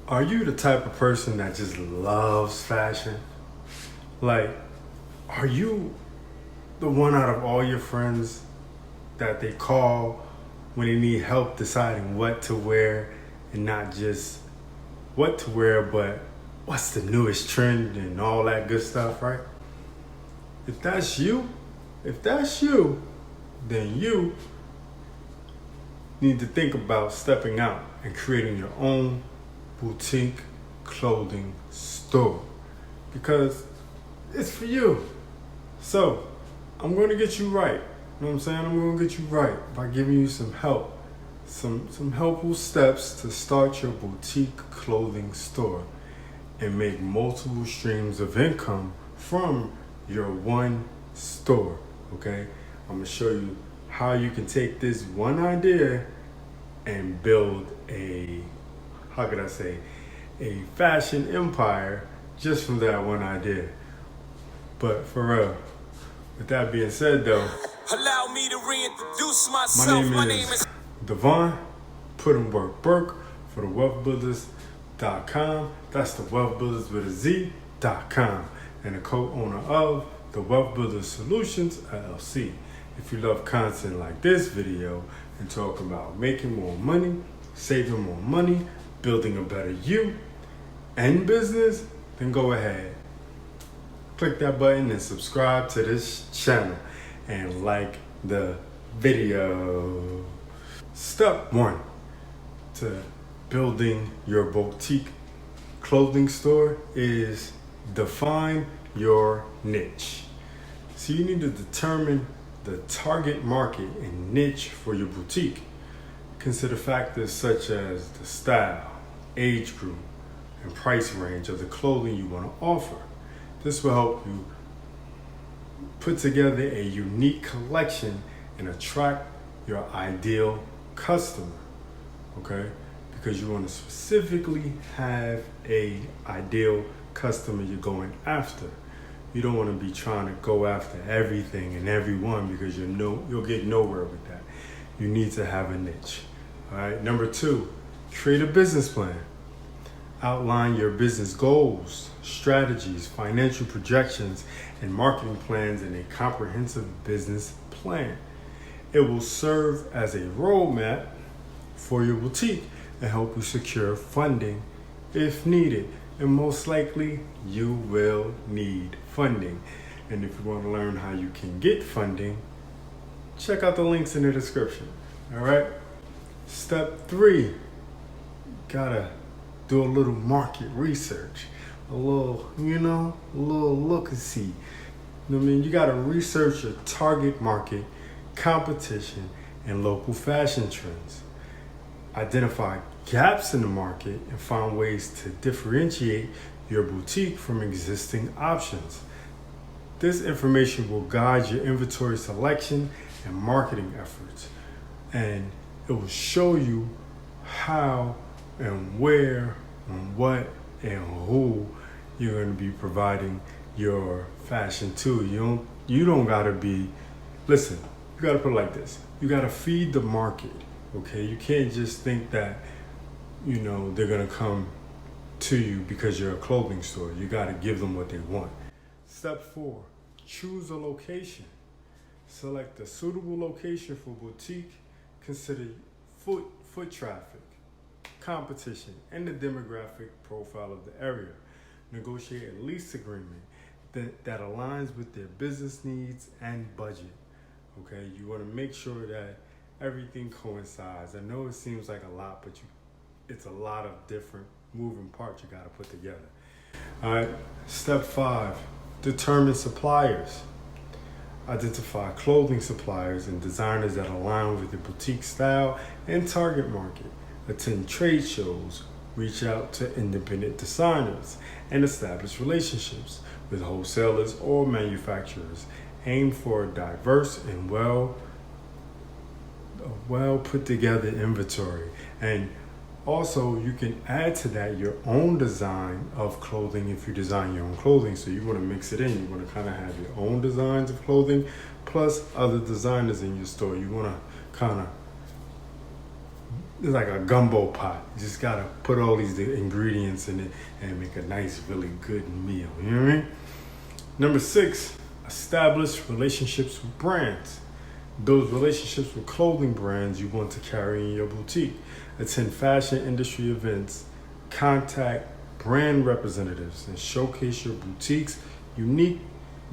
Are you the type of person that just loves fashion? Like, are you the one out of all your friends that they call when they need help deciding what to wear, and not just what to wear, but what's the newest trend and all that good stuff, right? If that's you, then you need to think about stepping out and creating your own boutique clothing store, because it's for you. So I'm going to get you right. You know what I'm saying? I'm going to get you right by giving you some help, some helpful steps to start your boutique clothing store and make multiple streams of income from your one store. Okay, I'm gonna show you how you can take this one idea and build a fashion empire just from that one idea. But for real, with that being said though, allow me to reintroduce myself. my name is Devon, put in work Burke for the Wealthbuilderz.com. That's the Wealthbuilderz with a Z.com, and the co-owner of the Wealthbuilderz Solutions LLC. If you love content like this video and talk about making more money, saving more money, building a better you and business, then go ahead, click that button and subscribe to this channel and like the video. Step 1 to building your boutique clothing store is define your niche. So you need to determine the target market and niche for your boutique. Consider factors such as the style, age group, and price range of the clothing you want to offer. This will help you put together a unique collection and attract your ideal customer, okay? Because you want to specifically have a ideal customer you're going after. You don't want to be trying to go after everything and everyone, because you'll get nowhere with that. You need to have a niche. All right. Number 2, create a business plan. Outline your business goals, strategies, financial projections, and marketing plans in a comprehensive business plan. It will serve as a roadmap for your boutique and help you secure funding if needed. And most likely you will need funding. And if you want to learn how you can get funding, check out the links in the description. All right. Step 3, gotta do a little market research, a little look and see. You know what I mean? You gotta research your target market, competition, and local fashion trends. Identify gaps in the market and find ways to differentiate your boutique from existing options. This information will guide your inventory selection and marketing efforts, and it will show you how and where and what and who you're going to be providing your fashion to. You don't gotta be, listen, you gotta put it like this. You gotta feed the market, okay? You can't just think that, they're gonna come to you because you're a clothing store. You gotta give them what they want. Step 4, choose a location. Select a suitable location for boutique. Consider foot traffic, competition, and the demographic profile of the area. Negotiate a lease agreement that aligns with their business needs and budget. Okay, you want to make sure that everything coincides. I know it seems like a lot, but it's a lot of different moving parts you got to put together. All right, step 5, determine suppliers. Identify clothing suppliers and designers that align with your boutique style and target market. Attend trade shows, reach out to independent designers, and establish relationships with wholesalers or manufacturers. Aim for a diverse and well put together inventory. And also, you can add to that your own design of clothing if you design your own clothing. So you want to mix it in. You want to kind of have your own designs of clothing plus other designers in your store. You want to kind of it's like a gumbo pot. You just gotta put all these ingredients in it and make a nice, really good meal. You know what I mean? Number 6, establish relationships with brands. Those relationships with clothing brands you want to carry in your boutique. Attend fashion industry events, contact brand representatives, and showcase your boutique's unique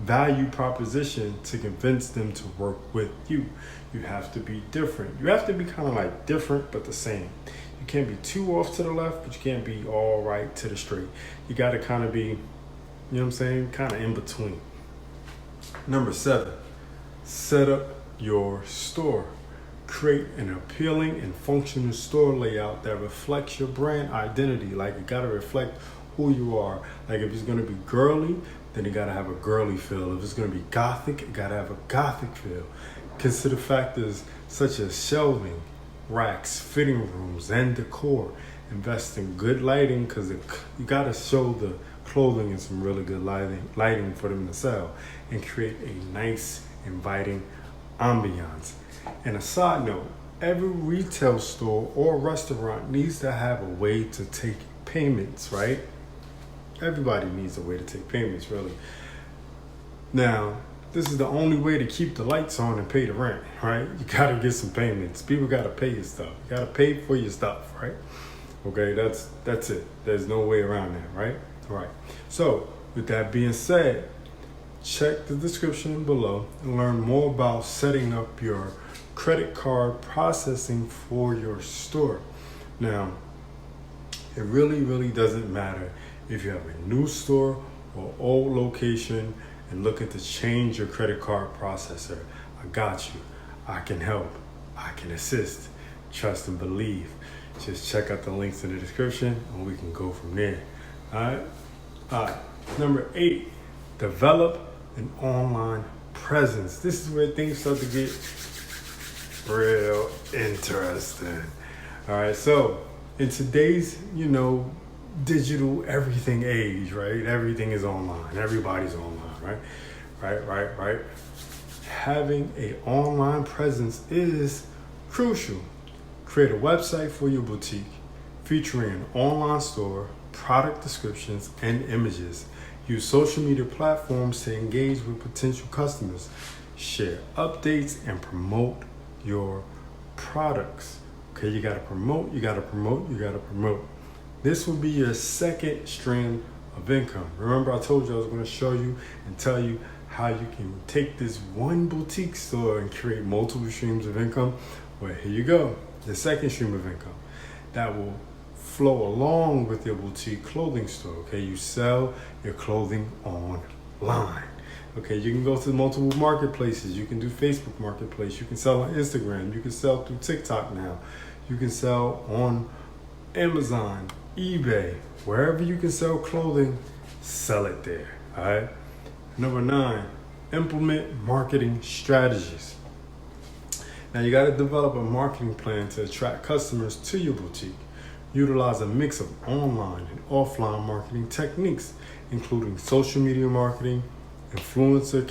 value proposition to convince them to work with you. You have to be different. You have to be kind of like different but the same. You can't be too off to the left, but you can't be all right to the straight. You got to kind of be, you know what I'm saying, kind of in between. Number 7, set up your store. Create an appealing and functional store layout that reflects your brand identity. Like, it gotta reflect who you are. Like, if it's gonna be girly, then it gotta have a girly feel. If it's gonna be gothic, it gotta have a gothic feel. Consider factors such as shelving, racks, fitting rooms, and decor. Invest in good lighting, because you gotta show the clothing in some really good lighting for them to sell, and create a nice, inviting ambiance. And a side note, every retail store or restaurant needs to have a way to take payments, right? Everybody needs a way to take payments, really. Now, this is the only way to keep the lights on and pay the rent, right? You gotta get some payments. People gotta pay your stuff. You gotta pay for your stuff, right? Okay, that's it. There's no way around that, right? All right. So, with that being said, check the description below and learn more about setting up your credit card processing for your store. Now, it really doesn't matter if you have a new store or old location and looking to change your credit card processor. I got you. I can help. I can assist. Trust and believe. Just check out the links in the description and we can go from there. All right. Number 8, develop an online presence. This is where things start to get real interesting. All right, so in today's, digital everything age, right? Everything is online. Everybody's online, right? Having an online presence is crucial. Create a website for your boutique featuring an online store, product descriptions, and images. Use social media platforms to engage with potential customers. Share updates and promote your products. Okay, you gotta promote. This will be your second stream of income. Remember, I told you I was gonna show you and tell you how you can take this one boutique store and create multiple streams of income. Well, here you go. The second stream of income that will flow along with your boutique clothing store. Okay, you sell your clothing online. Okay, you can go to multiple marketplaces. You can do Facebook Marketplace. You can sell on Instagram. You can sell through TikTok now. You can sell on Amazon, eBay, wherever you can sell clothing, sell it there. All right. Number 9, implement marketing strategies. Now you got to develop a marketing plan to attract customers to your boutique. Utilize a mix of online and offline marketing techniques, including social media marketing, influencer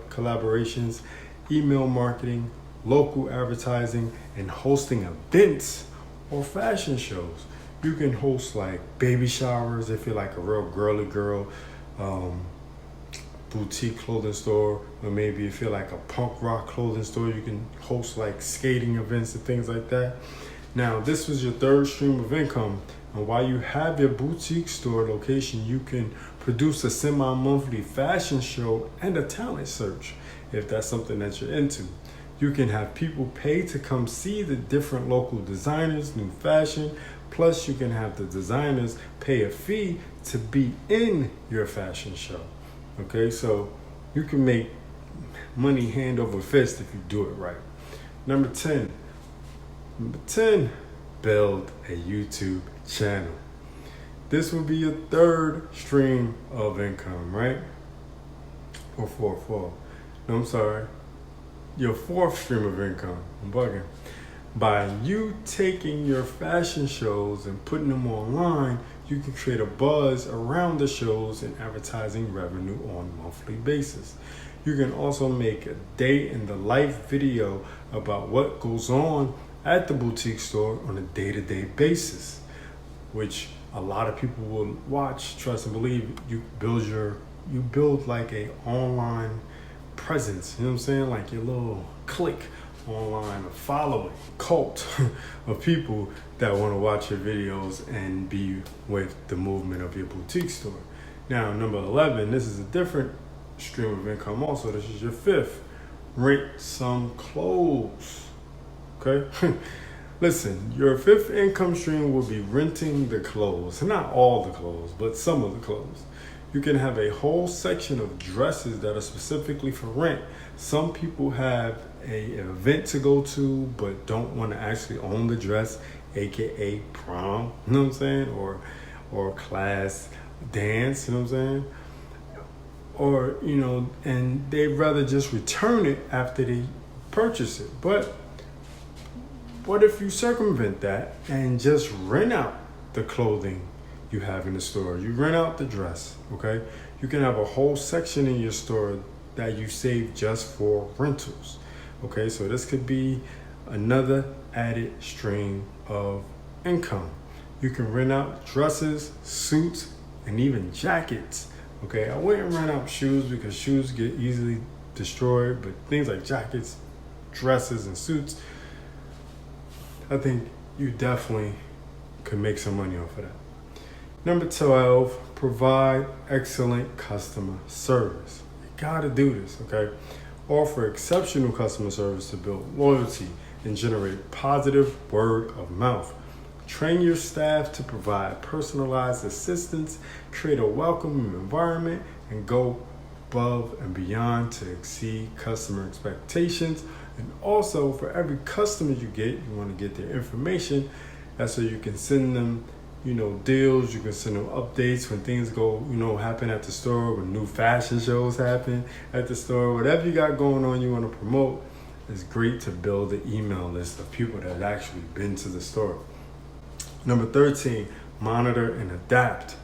collaborations, email marketing, local advertising, and hosting events or fashion shows. You can host like baby showers if you're like a real girly girl boutique clothing store, or maybe if you're like a punk rock clothing store, you can host like skating events and things like that. Now, this was your third stream of income, and while you have your boutique store location, you can produce a semi-monthly fashion show and a talent search if that's something that you're into. You can have people pay to come see the different local designers, new fashion, plus you can have the designers pay a fee to be in your fashion show. Okay, so you can make money hand over fist if you do it right. Number 10, build a YouTube channel. This will be your third stream of income, right? Or fourth. No, I'm sorry. Your fourth stream of income. I'm bugging. By you taking your fashion shows and putting them online, you can create a buzz around the shows and advertising revenue on a monthly basis. You can also make a day in the life video about what goes on at the boutique store on a day-to-day basis, which a lot of people will watch, trust and believe. You build like a online presence, you know what I'm saying? Like your little clique online, a following, cult of people that want to watch your videos and be with the movement of your boutique store. Now, number 11, this is a different stream of income also. This is your 5th. Rent some clothes. Okay? Listen, your 5th income stream will be renting the clothes. Not all the clothes, but some of the clothes. You can have a whole section of dresses that are specifically for rent. Some people have an event to go to but don't want to actually own the dress, aka prom, you know what I'm saying? Or class dance, you know what I'm saying? Or, and they'd rather just return it after they purchase it. But what if you circumvent that and just rent out the clothing you have in the store? You rent out the dress, okay? You can have a whole section in your store that you save just for rentals, okay? So this could be another added stream of income. You can rent out dresses, suits, and even jackets, okay? I wouldn't rent out shoes because shoes get easily destroyed, but things like jackets, dresses, and suits, I think you definitely could make some money off of that. Number 12, provide excellent customer service. You gotta do this, okay? Offer exceptional customer service to build loyalty and generate positive word of mouth. Train your staff to provide personalized assistance, create a welcoming environment, and go above and beyond to exceed customer expectations. And also, for every customer you get, you want to get their information. That's so you can send them, deals. You can send them updates when things go, happen at the store, when new fashion shows happen at the store. Whatever you got going on you want to promote, it's great to build an email list of people that have actually been to the store. Number 13, monitor and adapt.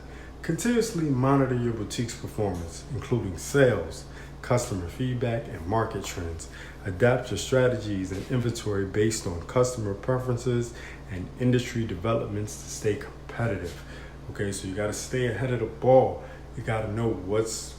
Continuously monitor your boutique's performance, including sales, customer feedback, and market trends. Adapt your strategies and inventory based on customer preferences and industry developments to stay competitive. Okay, so you got to stay ahead of the ball. You got to know what's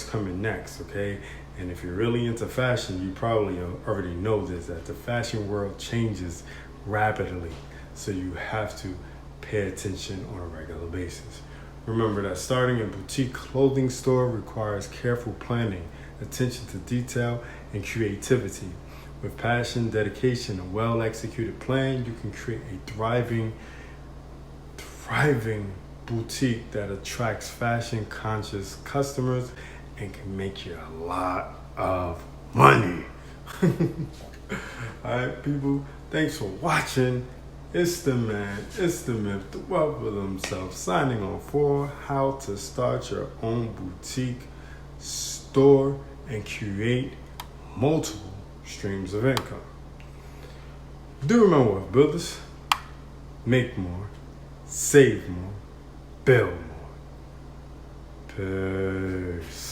coming next, okay? And if you're really into fashion, you probably already know this, that the fashion world changes rapidly. So you have to pay attention on a regular basis. Remember that starting a boutique clothing store requires careful planning, attention to detail, and creativity. With passion, dedication, and well-executed plan, you can create a thriving boutique that attracts fashion-conscious customers and can make you a lot of money. All right, people, thanks for watching. It's the man, it's the myth, the Wealthbuilderz himself, signing on for how to start your own boutique store and create multiple streams of income. Do remember, Wealthbuilders, make more, save more, build more. Peace.